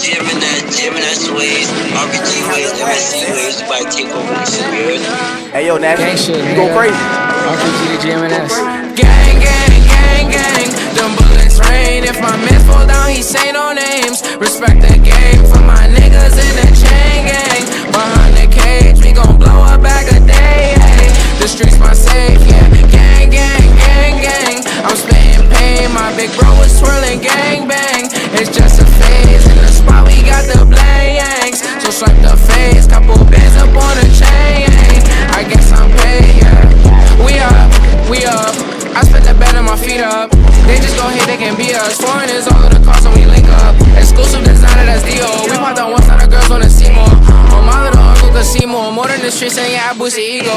gym and that sways. RPG ways, MSC ways, you might take over this shit, you heard? Hey, yo, Nash, you go crazy. RPG to GMNS. Gang, gang, gang, gang. Them bullets rain. If my man fall down, he say no names. Respect the game for my niggas in the chain gang. Behind the cage, we gon' blow a bag a day. Hey. The streets my safe, yeah. Gang, gang, gang, gang. I'm spitting pain. My big bro was swirling gang bang. It's just a phase. In the spot, we got the blanks. So swipe the face. Couple bands up on the chain. I guess I'm paid, yeah. We up. I spent the bed on my feet up. They just gon' hit, they can be us. Foreign is all of the cost when we link up. Exclusive designer, that's Dio. We popped on one side, the girls wanna see more. On my little uncle could see more. More than the streets, and yeah, I boost the ego.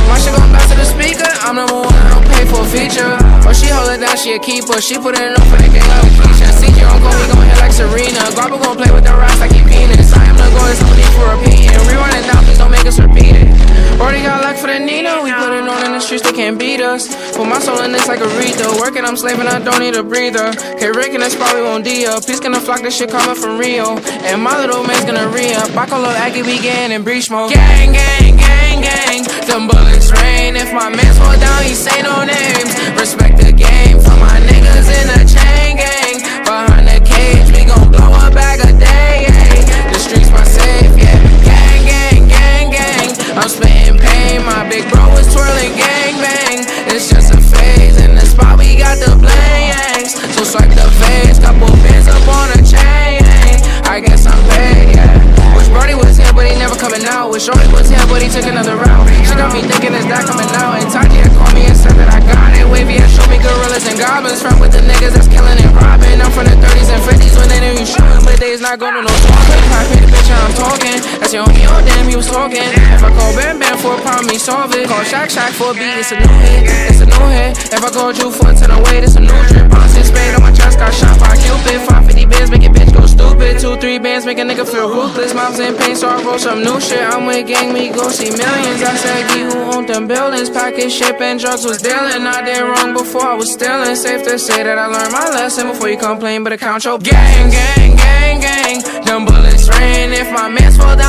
My shit gon' bounce to the speaker. I'm number one, I don't pay for a feature. Or she hold it down, she a keeper. She put it in for the gang like Keisha. See your uncle, we gon' hit like Serena. Guapa gon' play with the rocks like he penis. I am the goal, it's no need for repeating. Rerun it down, please don't make us repeat it. Already got luck for the Nina, we put it on in the streets, they can't beat us. Put my soul in this like a Aretha. Working, I'm slaving, I don't need a breather. K-Rick and this probably won't D-up. Peace gonna flock, this shit coming from Rio. And my little man's gonna re-up. I call up Aggie, we getting in breach mode. Gang, gang, gang, gang. Them bullets rain. If my man fall down, he say no names. Respect the game for my niggas in the chain gang. Behind the cage, we gon' blow a bag a day. The streets my safe, yeah. Gang, gang, gang, gang. I'm spitting pain, my big bro is twirling gang bang. It's just a phase, in the spot we got the blanks. So swipe the face, couple bands up on a chain. I guess I'm paid, yeah. Wish Brody was here, but he never coming out. Wish Shorty was here, but he took another route. She got me thinking, is that coming out? And Tati had called me and said that I got it. Wavy had showed me gorillas and goblins. Front with the niggas that's killing and robbing. I'm from the 30s and 50s when they knew you shooting, but they's not going to no talking. I paid the bitch, I'm talking. That's your homie, oh damn, he was talking. If I call Bam Bam for a problem, he solve it. Call Shack Shack for a beat, it's a new hit. It's a new hit. If I call Drew for a 10 away, it's a new drip. Bounce his spade on my chest, got shot by Cupid. 550 bands make a bitch go stupid. 2-3 bands make a nigga feel ruthless. Mom's in pain, so I roll some new shit. I'm with gang, we go see millions. I said, he who owned them buildings. Package, ship, and drugs was dealing. I did wrong before I was stealing. Safe to say that I learned my lesson before you complain, but account your gang, gang, gang, gang. Them bullets rain. If my mans fall down.